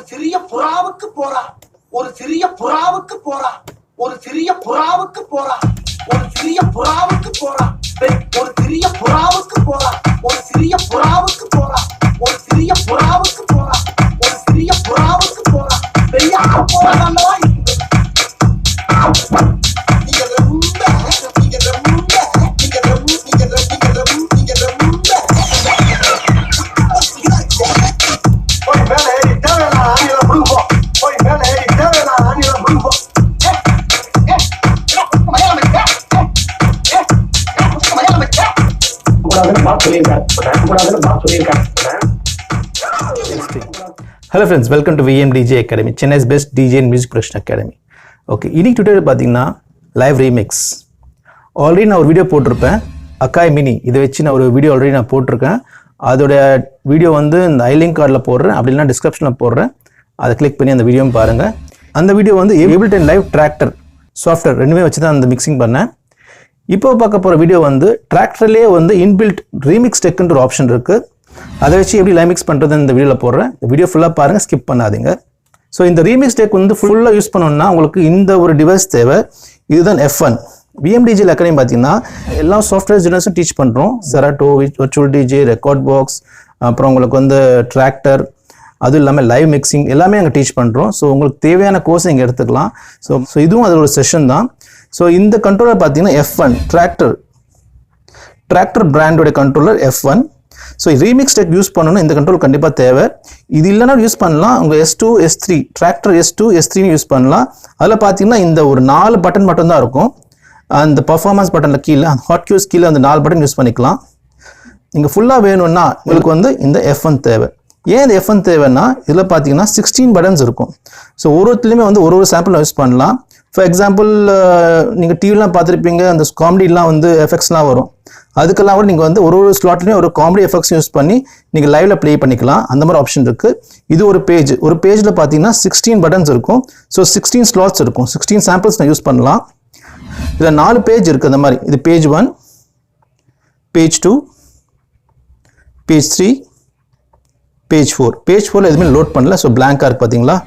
சிறிய புறாவுக்கு போறா ஒரு சிறிய புறாவுக்கு போறா ஒரு சிறிய புறாவுக்கு போறா ஒரு சிறிய புறாவுக்கு போறா ஒரு சிறிய புறாவுக்கு போறா ஒரு சிறிய புறாவுக்கு போறா ஒரு சிறிய புறாவுக்கு போறா ஒரு சிறிய புறாவுக்கு போறா பெரிய போறாங்களா நீங்க ரொம்ப நீங்க ரொம்ப நீங்க ரொம்ப நீங்க ரொம்ப நீங்க ரொம்ப போய் மேல ஏறி தேவையான ஆணியில முழுங்குவோம் போய் மேல ஏறி தேவையான ஆணியில முழுங்குவோம் Hello friends, welcome to VMDJ Academy, Chennai's best DJ and music production academy. Okay, இன்னைக்கு tutorial பார்த்தீங்கன்னா live remix. ஆல்ரெடி நான் ஒரு வீடியோ போட்டிருப்பேன் அக்காய் மினி இதை வச்சு நான் ஒரு வீடியோ ஆல்ரெடி நான் போட்டிருக்கேன். அதோட வீடியோ வந்து இந்த ஐலிங்க் கார்டில் போடுறேன், அப்படின்னா டிஸ்கிரிப்ஷனில் போடுறேன். அதை கிளிக் பண்ணி அந்த வீடியோவும் பாருங்கள். அந்த வீடியோ வந்து Ableton லைவ் டிராக்டர் சாஃப்ட்வேர் ரெண்டுமே வச்சு தான் அந்த மிக்சிங் பண்ணேன். இப்போ பார்க்க போகிற வீடியோ வந்து டிராக்டர்லேயே வந்து இன்பில்ட் ரீமிக்ஸ் டெக்குன்ற ஒரு ஆப்ஷன் இருக்குது. அதை வச்சு எப்படி லைவ் மிக்ஸ் பண்ணுறதுன்னு இந்த வீடியோவில் போடுறேன். இந்த வீடியோ ஃபுல்லாக பாருங்கள், ஸ்கிப் பண்ணாதீங்க. ஸோ இந்த ரீமிக்ஸ் டெக் வந்து ஃபுல்லாக யூஸ் பண்ணணும்னா உங்களுக்கு இந்த ஒரு டிவைஸ் தேவை. இதுதான் F1. VMDJ அகாடமி பார்த்தீங்கன்னா எல்லா சாஃப்ட்வேர் ஜெனரேஷன் டீச் பண்ணுறோம். Cerato, virtual DJ, record box, அப்புறம் உங்களுக்கு வந்து டிராக்டர், அதுவும் இல்லாமல் லைவ் மிக்சிங் எல்லாமே அங்கே டீச் பண்ணுறோம். ஸோ உங்களுக்கு தேவையான கோர்ஸ் நீங்கள் எடுத்துக்கலாம். ஸோ இதுவும் அது ஒரு செஷன் தான். ஸோ இந்த கண்ட்ரோலர் பார்த்தீங்கன்னா F1 டிராக்டர் பிராண்டோட controller F1. So remix deck use பண்ணணும், இந்த கண்ட்ரோல் கண்டிப்பாக தேவை. இது இல்லைனா யூஸ் பண்ணலாம். உங்கள் S2 S3 tractor S2 S3 use பண்ணலாம். அதில் பார்த்தீங்கன்னா இந்த ஒரு 4 பட்டன் மட்டும்தான் இருக்கும். அந்த பர்ஃபார்மன்ஸ் பட்டனில் கீழே ஹாட் கியூஸ் கீழே அந்த 4 பட்டன் யூஸ் பண்ணிக்கலாம். நீங்கள் ஃபுல்லாக வேணும்னா உங்களுக்கு வந்து இந்த F1 தேவை. ஏன் இந்த F1 தேவைன்னா இதில் பார்த்தீங்கன்னா 16 பட்டன்ஸ் இருக்கும். ஸோ ஒருத்துலேயுமே வந்து ஒரு சாம்பிள் யூஸ் பண்ணலாம். ஃபார் எக்ஸாம்பிள் நீங்கள் டிவிலாம் பார்த்துருப்பீங்க, அந்த காமெடிலாம் வந்து எஃபெக்ட்ஸ்லாம் வரும். அதுக்கெல்லாம் கூட நீங்கள் வந்து ஒரு ஸ்லாட்லேயும் ஒரு காமெடி எஃபெக்ட்ஸ் யூஸ் பண்ணி நீங்கள் லைவில் ப்ளே பண்ணிக்கலாம். அந்த மாதிரி ஆப்ஷன் இருக்குது. இது ஒரு பேஜில் பார்த்தீங்கன்னா 16 பட்டன்ஸ் இருக்கும். ஸோ 16 ஸ்லாட்ஸ் இருக்கும். 16 சாம்பிள்ஸ் நான் யூஸ் பண்ணலாம். இதில் 4 பேஜ் இருக்குது. அந்த மாதிரி இது page 1, page 2, page 3, page 4. Page 4 எதுவுமே லோட் பண்ணல. ஸோ பிளாங்காக இருக்குது பார்த்தீங்களா.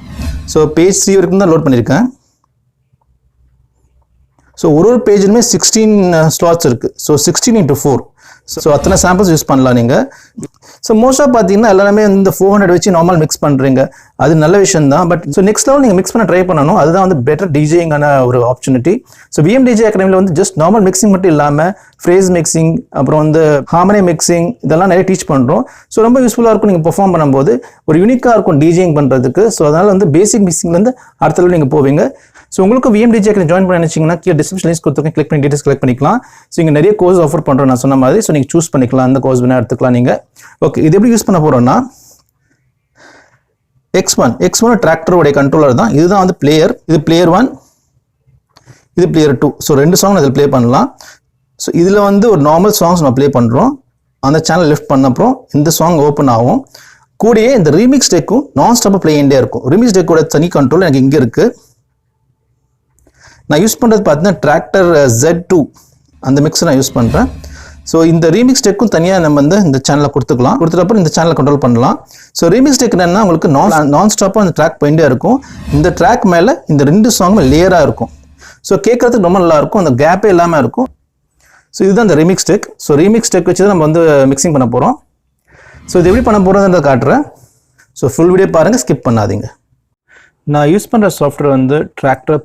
ஸோ பேஜ் 3 வரைக்கும் தான் லோட் பண்ணியிருக்கேன். ஸோ ஒரு பேஜ்லுமே 16 ஸ்லாட்ஸ் இருக்குது. ஸோ 16 × 4. ஸோ அத்தனை சாம்பிள்ஸ் யூஸ் பண்ணலாம் நீங்கள். ஸோ மோஸ்ட்டாக பார்த்தீங்கன்னா எல்லாமே இந்த 400 வச்சு நார்மல் மிக்ஸ் பண்ணுறீங்க. அது நல்ல விஷயம் தான். பட் ஸோ நெக்ஸ்ட் லெவல் நீங்கள் மிக்ஸ் பண்ண ட்ரை பண்ணணும். அதுதான் வந்து பெட்டர் டிஜேங்கான ஒரு ஆப்பர்ச்சுனிட்டி. ஸோ VMDJ அகாடமியில் வந்து ஜஸ்ட் நார்மல் மிக்சிங் மட்டும் இல்லாமல் ஃப்ரேஸ் மிக்சிங், அப்புறம் வந்து ஹார்மனி மிக்சிங், இதெல்லாம் நிறைய டீச் பண்ணுறோம். ஸோ ரொம்ப யூஸ்ஃபுல்லாக இருக்கும். நீங்கள் பெர்ஃபார்ம் பண்ணும்போது ஒரு யூனிக்காக இருக்கும் டிஜேயிங் பண்ணுறதுக்கு. ஸோ அதனால் வந்து பேசிக் மிக்சிங்லேருந்து அடுத்த லெவல் நீங்கள் போவீங்க. ஸோ உங்களுக்கு VMDJ அகாடமி ஜாயின் பண்ண நினச்சிங்கன்னா கீழே டிஸ்கிரிப்ஷன் லிங்க் கொடுத்துருக்கேன், கிளிக் பண்ணி டீடைல்ஸ் கலெக்ட் பண்ணிக்கலாம். ஸோ இங்கே நிறைய கோர்ஸ் ஆஃபர் பண்ணுறோம் நான் சொன்ன மாதிரி. ஸோ நீங்கள் சூஸ் பண்ணிக்கலாம், அந்த கோர்ஸ் வேணால் எடுத்துக்கலாம் நீங்கள். ஓகே, இது எப்படி யூஸ் பண்ண போகிறோம்னா X1 டிராக்டரோடைய கண்ட்ரோலர் தான். இதுதான் வந்து பிளேயர். இது பிளேயர் 1, இது பிளேயர் 2. ஸோ 2 சாங் இதில் ப்ளே பண்ணலாம். ஸோ இதில் வந்து ஒரு நார்மல் சாங்ஸ் நம்ம ப்ளே பண்ணுறோம். அந்த சேனல் லிஃப்ட் பண்ண அப்புறம் இந்த சாங் ஓப்பன் ஆகும். கூடயே இந்த ரீமிக்ஸ் டெக்கும் நான் ஸ்டாப்பாக ப்ளே பண்ணிட்டே இருக்கும். ரீமிக்ஸ் டெக்கோட தனி கண்ட்ரோல் எனக்கு இங்கே இருக்குது. நான் யூஸ் பண்ணுறது பார்த்தீங்கன்னா டிராக்டர் Z2 அந்த மிக்ஸை நான் யூஸ் பண்ணுறேன். ஸோ இந்த ரீமிக்ஸ் டெக்கும் தனியாக நம்ம வந்து இந்த சேனலில் கொடுத்துட்டப்பறம் இந்த சேனலை கண்ட்ரோல் பண்ணலாம். ஸோ ரீமிக்ஸ் டெக் என்னன்னா உங்களுக்கு நான் ஸ்டாப்பாக அந்த ட்ராக் போயிட்டே இருக்கும். இந்த ட்ராக் மேலே இந்த 2 சாங்குமே லேயராக இருக்கும். ஸோ கேட்குறதுக்கு ரொம்ப நல்லாயிருக்கும். அந்த கேப்பே இல்லாமல் இருக்கும். ஸோ இதுதான் இந்த remix tech. So remix tech வச்சு தான் நம்ம வந்து மிக்சிங் பண்ண போகிறோம். ஸோ இது எப்படி பண்ண போகிறதுன்றதை காட்டுறேன். ஸோ ஃபுல் வீடியோ பாருங்கள், ஸ்கிப் பண்ணாதீங்க. நான் யூஸ் பண்ணுற சாஃப்ட்வேர் வந்து டிராக்டர்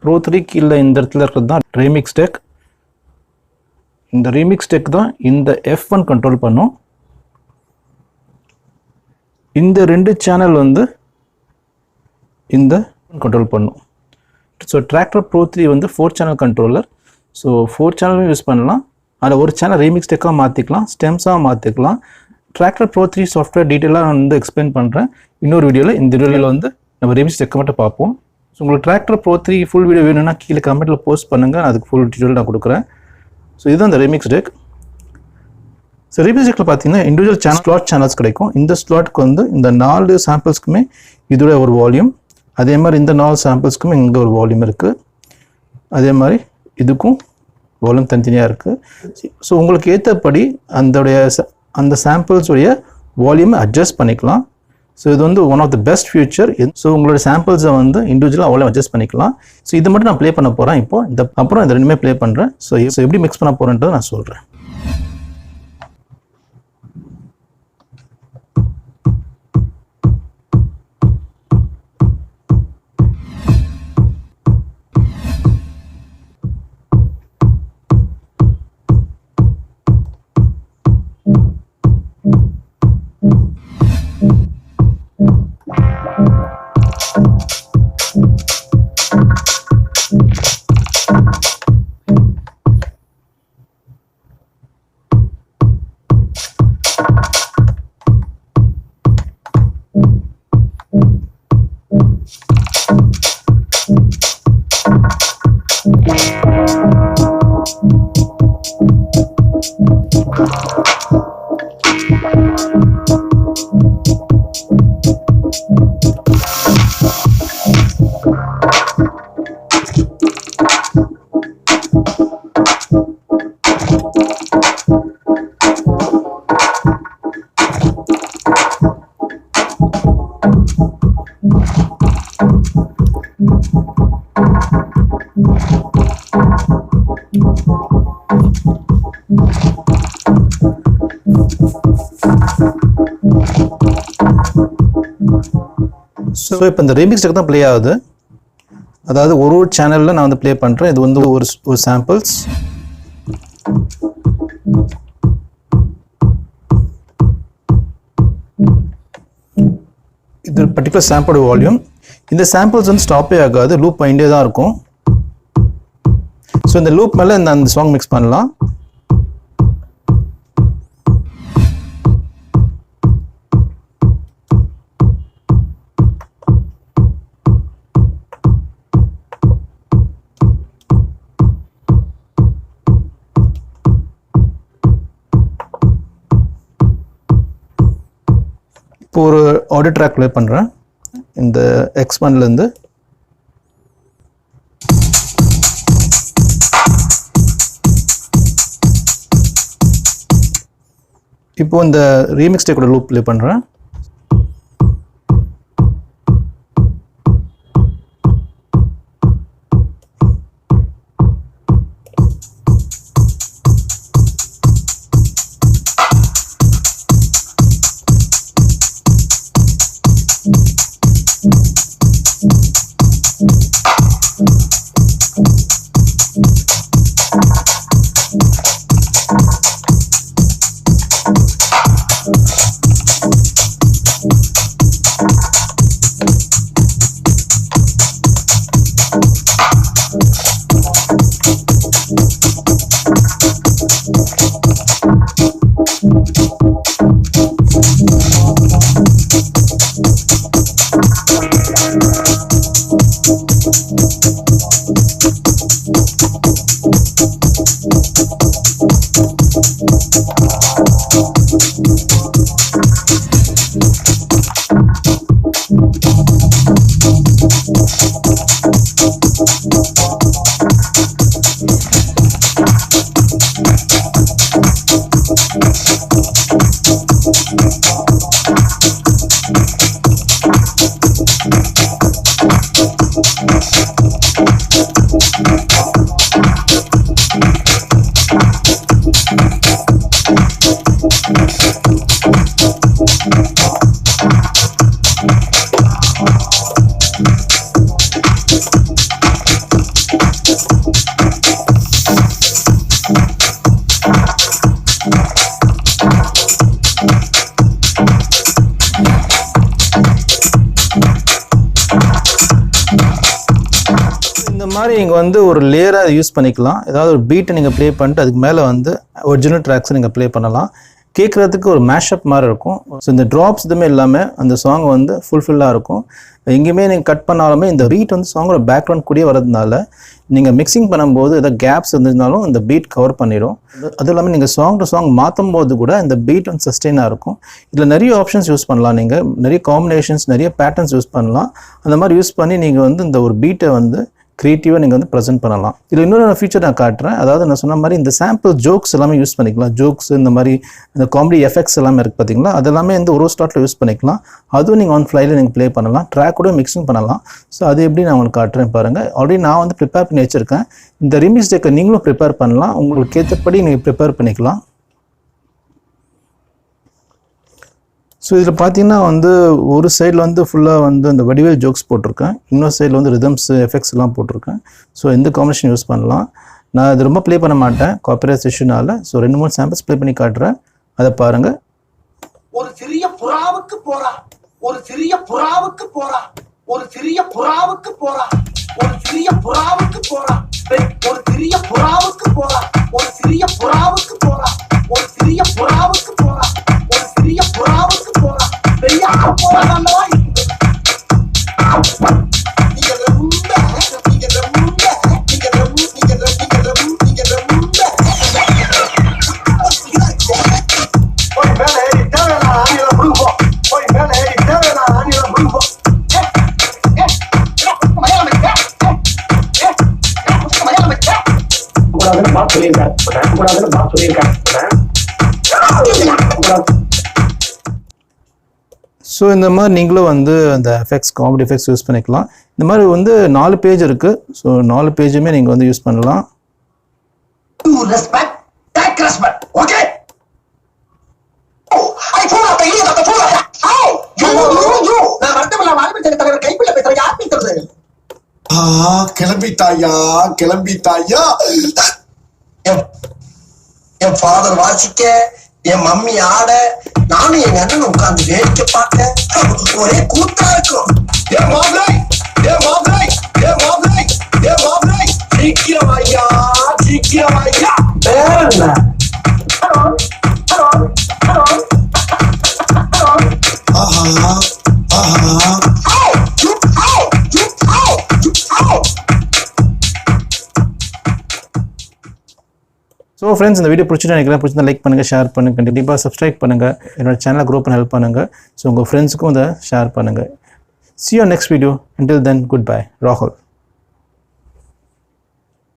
Pro 3 கீழே இந்த இடத்துல இருக்கிறது தான் ரீமிக்ஸ் டெக். இந்த ரீமிக்ஸ் டெக் தான் இந்த F1 கண்ட்ரோல் பண்ணும். இந்த 2 சேனல் வந்து இந்த கண்ட்ரோல் பண்ணும். ஸோ டிராக்டர் Pro 3 வந்து 4 சேனல் கண்ட்ரோலர். ஸோ 4 சேனலும் யூஸ் பண்ணலாம். அதில் ஒரு சேனல் ரீமிக்ஸ் டெக்காக மாற்றிக்கலாம், ஸ்டெம்ஸாக மாற்றிக்கலாம். டிராக்டர் Pro 3 சாஃப்ட்வேர் டீட்டெயிலாக நான் வந்து எக்ஸ்பிளைன் பண்ணுறேன் இன்னொரு வீடியோவில். இந்த வீடியோவில் வந்து நம்ம ரீமிக்ஸ் டெக்கை மட்டும் பார்ப்போம். ஸோ உங்களுக்கு டிராக்டர் Pro 3 ஃபுல் வீடியோ வேணும்னா கீழே கமெண்ட்டில் போஸ்ட் பண்ணுங்கள், அதுக்கு ஃபுல் டீட்டெயில் நான் கொடுக்குறேன். ஸோ இதுதான் இந்த ரீமிக்ஸ் டெக். ஸோ ரீமிக்ஸ் டெக்கில் பார்த்தீங்கன்னா இண்டிவிஜுவல் ஸ்லாட் சேனல்ஸ் கிடைக்கும். இந்த ஸ்லாட்டுக்கு வந்து இந்த 4 சாம்பிள்ஸ்க்குமே இதோட ஒரு வால்யூம், அதே மாதிரி இந்த 4 சாம்பிள்ஸ்க்குமே இங்கே ஒரு வால்யூம் இருக்குது. அதே மாதிரி இதுக்கும் வால்யூம் தனித்தனியாக இருக்குது. ஸோ உங்களுக்கு ஏற்றபடி அந்த சாம்பிள்ஸுடைய வால்யூமை அட்ஜஸ்ட் பண்ணிக்கலாம். ஸோ இது வந்து one of the best future. So உங்களோட சாம்பிள்ஸை வந்து இண்டிவிஜுவலாக அவ்வளோ அட்ஜஸ்ட் பண்ணிக்கலாம். ஸோ இது மட்டும் நான் ப்ளே பண்ண போகிறேன் இப்போ. அப்புறம் இந்த ரெண்டுமே ப்ளே பண்ணுறேன். ஸோ எப்படி மிக்ஸ் பண்ண போகிறேன்றதை நான் சொல்கிறேன். ஸோ இப்போ இந்த ரீமிக்ஸ் தான் ப்ளே ஆகுது. அதாவது ஒரு சேனலில் நான் வந்து ப்ளே பண்ணுறேன். இது வந்து ஒரு சாம்பிள்ஸ். இது பர்டிகுலர் சாம்பிளோட வால்யூம். இந்த சாம்பிள்ஸ் வந்து ஸ்டாப்பே ஆகாது, லூப் பண்ணிட்டே தான் இருக்கும். ஸோ இந்த லூப் மேலே அந்த சாங் மிக்ஸ் பண்ணலாம். இப்போ ஒரு ஆடியோ ட்ராக் ப்ளே பண்ணுறேன் இந்த X1லேருந்து. இப்போ இந்த ரீமிக்ஸ் டேக்கோட லூப் ப்ளே பண்ணுறேன். மாதிரி நீங்கள் வந்து ஒரு லேயராக யூஸ் பண்ணிக்கலாம். ஏதாவது ஒரு பீட்டை நீங்கள் ப்ளே பண்ணிட்டு அதுக்கு மேலே வந்து ஒரிஜினல் ட்ராக்ஸை நீங்கள் ப்ளே பண்ணலாம். கேட்குறதுக்கு ஒரு மேஷப் மாதிரி இருக்கும். ஸோ இந்த ட்ராப்ஸ் எதுவுமே இல்லாமல் அந்த சாங் வந்து ஃபுல்ஃபில்லாக இருக்கும். எங்கேயுமே நீங்கள் கட் பண்ணாலுமே இந்த பீட் வந்து சாங்கோட பேக்ரவுண்ட் கூடயே வரதுனால நீங்கள் மிக்சிங் பண்ணும்போது ஏதாவது கேப்ஸ் இருந்ததுனாலும் இந்த பீட் கவர் பண்ணிடும். அதுவும் இல்லாமல் நீங்கள் சாங் டு சாங் மாற்றும் போது கூட இந்த பீட் வந்து சஸ்டெயினாக இருக்கும். இதில் நிறைய ஆப்ஷன்ஸ் யூஸ் பண்ணலாம். நீங்கள் நிறைய காம்பினேஷன்ஸ், நிறைய பேட்டர்ன்ஸ் யூஸ் பண்ணலாம். அந்த மாதிரி யூஸ் பண்ணி நீங்கள் வந்து இந்த ஒரு பீட்டை வந்து க்ரியேட்டிவாக நீங்கள் வந்து ப்ரெசென்ட் பண்ணலாம். இதில் இன்னொரு ஃபீச்சர் நான் காட்டுறேன். அதாவது நான் சொன்ன மாதிரி இந்த சாம்பிள் ஜோக்ஸ் எல்லாமே யூஸ் பண்ணிக்கலாம். ஜோக்ஸ் இந்த மாதிரி இந்த காமெடி எஃபெக்ட்ஸ் எல்லாமே இருக்குது பார்த்தீங்களா, அதெல்லாமே வந்து ஒரு ஸ்டார்ட்டில் யூஸ் பண்ணிக்கலாம். அதுவும் நீங்கள் ஆன் ஃப்ளைல நீங்கள் ப்ளே பண்ணலாம், ட்ராக் கூட மிக்ஸிங் பண்ணலாம். ஸோ அது எப்படி நான் உங்களுக்கு காட்டுறேன் பாருங்கள். ஆல்ரெடி நான் வந்து ப்ரிப்பேர் பண்ணி வச்சுருக்கேன். இந்த ரிமிக்ஸ் டெக்கை நீங்களும் ப்ரிப்பேர் பண்ணலாம், உங்களுக்கு ஏற்றபடி நீங்கள் ப்ரிப்பேர் பண்ணிக்கலாம். ஸோ இதில் பார்த்தீங்கன்னா வந்து ஒரு சைடில் வந்து ஃபுல்லாக வந்து அந்த வடிவேல் ஜோக்ஸ் போட்டிருக்கேன், இன்னொரு சைடில் வந்து ரிதம்ஸ் எஃபெக்ட்ஸ் எல்லாம் போட்டிருக்கேன். ஸோ எந்த காம்பினேஷன் யூஸ் பண்ணலாம். நான் இது ரொம்ப ப்ளே பண்ண மாட்டேன் காப்பிரைட் இஷ்யூனால. ஸோ 2-3 சாம்பிள்ஸ் ப்ளே பண்ணி காட்டுறேன், அதை பாருங்கள். ஒரு சிறிய புறாவுக்கு போறா, ஒரு சிறிய புறாவுக்கு போறா, ஒரு சிறிய புறாவுக்கு போறா, ஒரு சிறிய புறாவுக்கு போறா, ஒரு சிறிய புறாவுக்கு போறா, ஒரு சிறிய புறாவுக்கு போறா, ஒரு சிறிய புறாவுக்கு போறா, ஒரு சிறிய புறாவுக்கு போறா, பெரிய போறாங்களா ஸோ இந்த மாதிரி நீங்களும் வந்து அந்த எஃபெக்ட்ஸ் காமெடி எஃபெக்ட்ஸ் யூஸ் பண்ணிக்கலாம். இந்த மாதிரி வந்து 4 பேஜ் இருக்குது. ஸோ 4 பேஜுமே நீங்கள் வந்து யூஸ் பண்ணலாம். கிளம்பிட்டாயா கிளம்பிட்டாயா. என் ஃபாதர் வாசிக்க, என் மம்மி ஆட, நானும் எங்க அண்ணன் உட்கார்ந்து வேடிக்கை பார்க்க ஒரே கூத்தா இருக்கும். என் மாப்பிளை, என் மாப்பிளை, என் மாப்பிளை, என் மாப்பிளை, சீக்கிரம் ஐயா, சீக்கிரம் ஐயா. வேற என்ன? ஆஹா ஆஹா. ஸோ ஃப்ரெண்ட்ஸ், இந்த வீடியோ பிடிச்சிட்டு நினைக்கிறேன். லைக் பண்ணுங்கள், ஷேர் பண்ணுங்கள், கண்டிப்பாக சப்ஸ்கிரைப் பண்ணுங்கள், என்னோட சேனலை க்ரோ பண்ண ஹெல்ப் பண்ணுங்கள். ஸோ உங்கள் ஃப்ரெண்ட்ஸுக்கும் இதை ஷேர் பண்ணுங்கள். See you on next video. Until then, goodbye. Rahul.